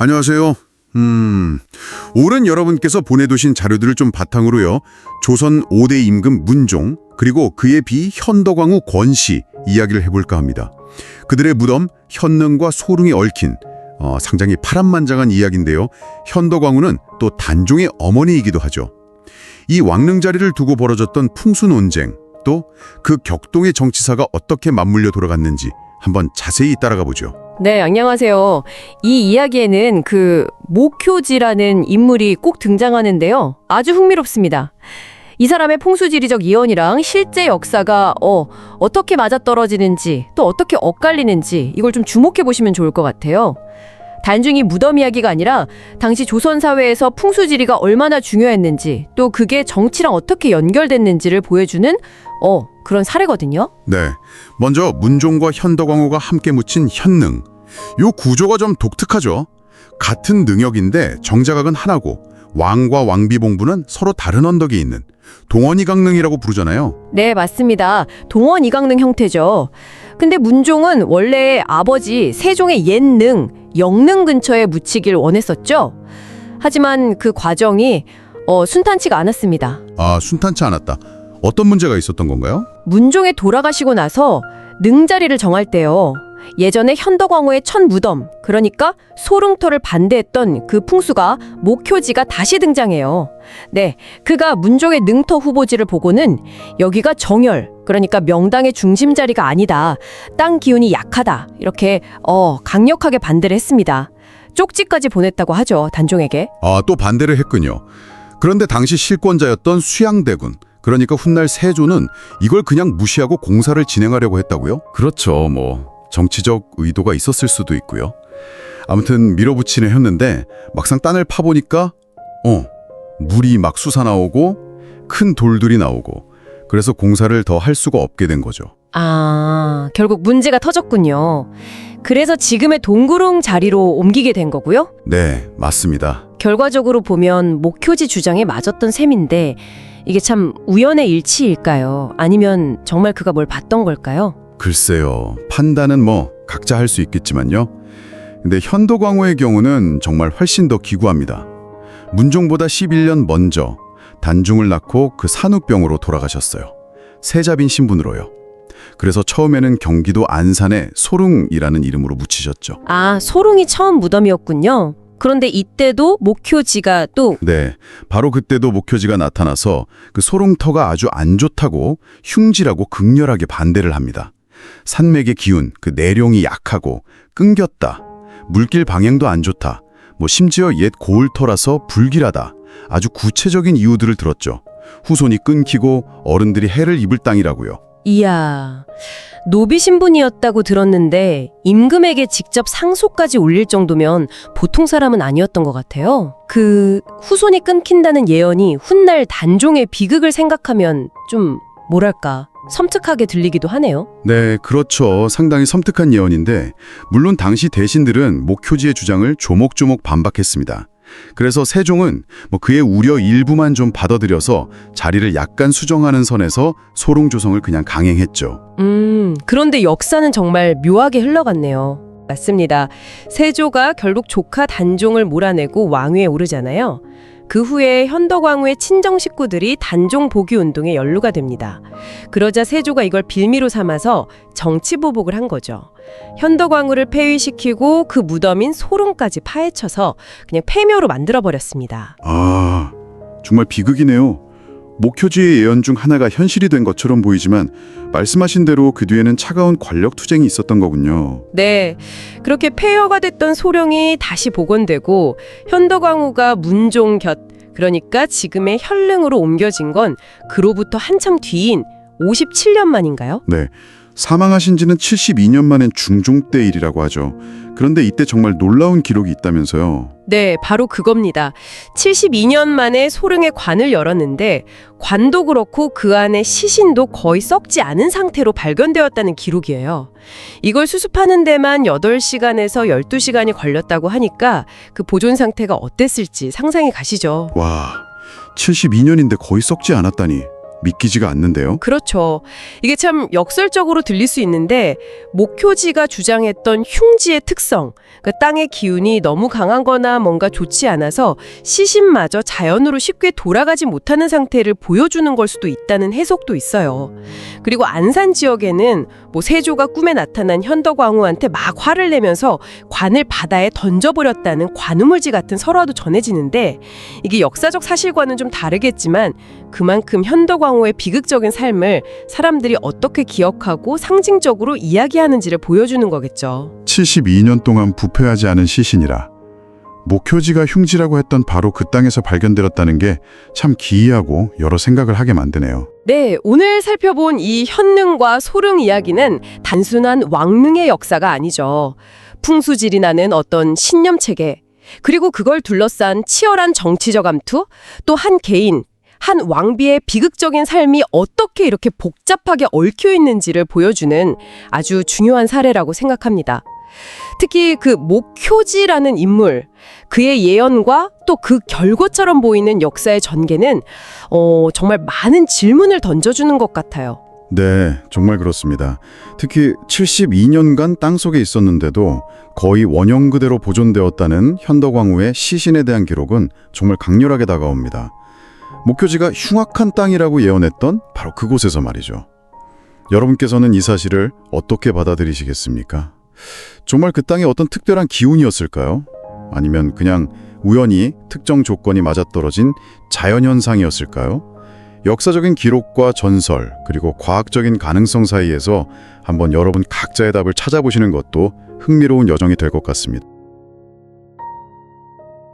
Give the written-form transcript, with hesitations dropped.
안녕하세요. 오랜 여러분께서 보내두신 자료들을 좀 바탕으로요. 조선 5대 임금 문종, 그리고 그의 비 현덕왕후 권씨 이야기를 해볼까 합니다. 그들의 무덤 현능과 소릉이 얽힌 상당히 파란만장한 이야기인데요. 현덕왕후는 또 단종의 어머니이기도 하죠. 이 왕릉 자리를 두고 벌어졌던 풍수 논쟁, 또 그 격동의 정치사가 어떻게 맞물려 돌아갔는지 한번 자세히 따라가 보죠. 네, 안녕하세요. 이 이야기에는 목효지라는 인물이 꼭 등장하는데요. 아주 흥미롭습니다. 이 사람의 풍수지리적 이언이랑 실제 역사가 어떻게 맞아떨어지는지 또 어떻게 엇갈리는지 이걸 좀 주목해 보시면 좋을 것 같아요. 단순히 무덤 이야기가 아니라 당시 조선 사회에서 풍수지리가 얼마나 중요했는지 또 그게 정치랑 어떻게 연결됐는지를 보여주는 그런 사례거든요. 네, 먼저 문종과 현덕왕후가 함께 묻힌 현능. 요 구조가 좀 독특하죠. 같은 능역인데 정자각은 하나고 왕과 왕비봉부는 서로 다른 언덕에 있는 동원이강릉이라고 부르잖아요. 네, 맞습니다. 동원이강릉 형태죠. 근데 문종은 원래 아버지 세종의 옛능, 영릉 근처에 묻히길 원했었죠. 하지만 그 과정이 순탄치가 않았습니다. 아, 순탄치 않았다. 어떤 문제가 있었던 건가요? 문종이 돌아가시고 나서 능자리를 정할 때요. 예전에 현덕왕후의 첫 무덤, 그러니까 소릉터를 반대했던 그 풍수가 목효지가 다시 등장해요. 네, 그가 문종의 능터 후보지를 보고는 여기가 정열, 그러니까 명당의 중심 자리가 아니다. 땅 기운이 약하다. 이렇게 강력하게 반대를 했습니다. 쪽지까지 보냈다고 하죠, 단종에게. 아, 또 반대를 했군요. 그런데 당시 실권자였던 수양대군, 그러니까 훗날 세조는 이걸 그냥 무시하고 공사를 진행하려고 했다고요? 그렇죠. 정치적 의도가 있었을 수도 있고요. 아무튼 밀어붙이는 했는데 막상 땅을 파보니까 물이 막 솟아나오고 큰 돌들이 나오고 그래서 공사를 더 할 수가 없게 된 거죠. 아, 결국 문제가 터졌군요. 그래서 지금의 동구릉 자리로 옮기게 된 거고요? 네, 맞습니다. 결과적으로 보면 목효지 주장에 맞았던 셈인데 이게 참 우연의 일치일까요? 아니면 정말 그가 뭘 봤던 걸까요? 글쎄요. 판단은 각자 할 수 있겠지만요. 근데 현덕왕후의 경우는 정말 훨씬 더 기구합니다. 문종보다 11년 먼저 단중을 낳고 그 산후병으로 돌아가셨어요. 세자빈 신분으로요. 그래서 처음에는 경기도 안산의 소릉이라는 이름으로 묻히셨죠. 아, 소릉이 처음 무덤이었군요. 그런데 이때도 목효지가 또 네, 바로 그때도 목효지가 나타나서 그 소릉터가 아주 안 좋다고 흉지라고 극렬하게 반대를 합니다. 산맥의 기운, 그 내룡이 약하고 끊겼다. 물길 방향도 안 좋다. 심지어 옛 고을터라서 불길하다. 아주 구체적인 이유들을 들었죠. 후손이 끊기고 어른들이 해를 입을 땅이라고요. 이야, 노비 신분이었다고 들었는데 임금에게 직접 상소까지 올릴 정도면 보통 사람은 아니었던 것 같아요. 그 후손이 끊긴다는 예언이 훗날 단종의 비극을 생각하면 좀 뭐랄까 섬뜩하게 들리기도 하네요. 네, 그렇죠. 상당히 섬뜩한 예언인데 물론 당시 대신들은 목효지의 주장을 조목조목 반박했습니다. 그래서 세종은 그의 우려 일부만 좀 받아들여서 자리를 약간 수정하는 선에서 소릉 조성을 그냥 강행했죠. 그런데 역사는 정말 묘하게 흘러갔네요. 맞습니다. 세조가 결국 조카 단종을 몰아내고 왕위에 오르잖아요. 그 후에 현덕왕후의 친정 식구들이 단종 복위 운동에 연루가 됩니다. 그러자 세조가 이걸 빌미로 삼아서 정치 보복을 한 거죠. 현덕왕후를 폐위시키고 그 무덤인 소릉까지 파헤쳐서 그냥 폐묘로 만들어버렸습니다. 아, 정말 비극이네요. 목효지의 예언 중 하나가 현실이 된 것처럼 보이지만 말씀하신 대로 그 뒤에는 차가운 권력 투쟁이 있었던 거군요. 네, 그렇게 폐허가 됐던 소령이 다시 복원되고 현덕왕후가 문종 곁, 그러니까 지금의 현릉으로 옮겨진 건 그로부터 한참 뒤인 57년 만인가요? 네, 사망하신 지는 72년 만인 중종 때 일이라고 하죠. 그런데 이때 정말 놀라운 기록이 있다면서요. 네, 바로 그겁니다. 72년 만에 소릉의 관을 열었는데 관도 그렇고 그 안에 시신도 거의 썩지 않은 상태로 발견되었다는 기록이에요. 이걸 수습하는 데만 8시간에서 12시간이 걸렸다고 하니까 그 보존 상태가 어땠을지 상상이 가시죠. 와, 72년인데 거의 썩지 않았다니. 믿기지가 않는데요. 그렇죠. 이게 참 역설적으로 들릴 수 있는데 목효지가 주장했던 흉지의 특성, 그러니까 땅의 기운이 너무 강한 거나 뭔가 좋지 않아서 시신마저 자연으로 쉽게 돌아가지 못하는 상태를 보여주는 걸 수도 있다는 해석도 있어요. 그리고 안산 지역에는 세조가 꿈에 나타난 현덕왕후한테 막 화를 내면서 관을 바다에 던져버렸다는 관우물지 같은 설화도 전해지는데 이게 역사적 사실과는 좀 다르겠지만 그만큼 현덕왕후의 비극적인 삶을 사람들이 어떻게 기억하고 상징적으로 이야기하는지를 보여주는 거겠죠. 72년 동안 부패하지 않은 시신이라 목효지가 흉지라고 했던 바로 그 땅에서 발견되었다는 게 참 기이하고 여러 생각을 하게 만드네요. 네, 오늘 살펴본 이 현능과 소릉 이야기는 단순한 왕릉의 역사가 아니죠. 풍수질이 나는 어떤 신념체계, 그리고 그걸 둘러싼 치열한 정치적 암투, 또 한 개인, 한 왕비의 비극적인 삶이 어떻게 이렇게 복잡하게 얽혀 있는지를 보여주는 아주 중요한 사례라고 생각합니다. 특히 그 목효지라는 인물, 그의 예언과 또 그 결과처럼 보이는 역사의 전개는 정말 많은 질문을 던져주는 것 같아요. 네, 정말 그렇습니다. 특히 72년간 땅속에 있었는데도 거의 원형 그대로 보존되었다는 현덕왕후의 시신에 대한 기록은 정말 강렬하게 다가옵니다. 목효지가 흉악한 땅이라고 예언했던 바로 그곳에서 말이죠. 여러분께서는 이 사실을 어떻게 받아들이시겠습니까? 정말 그 땅에 어떤 특별한 기운이었을까요? 아니면 그냥 우연히 특정 조건이 맞아떨어진 자연현상이었을까요? 역사적인 기록과 전설, 그리고 과학적인 가능성 사이에서 한번 여러분 각자의 답을 찾아보시는 것도 흥미로운 여정이 될 것 같습니다.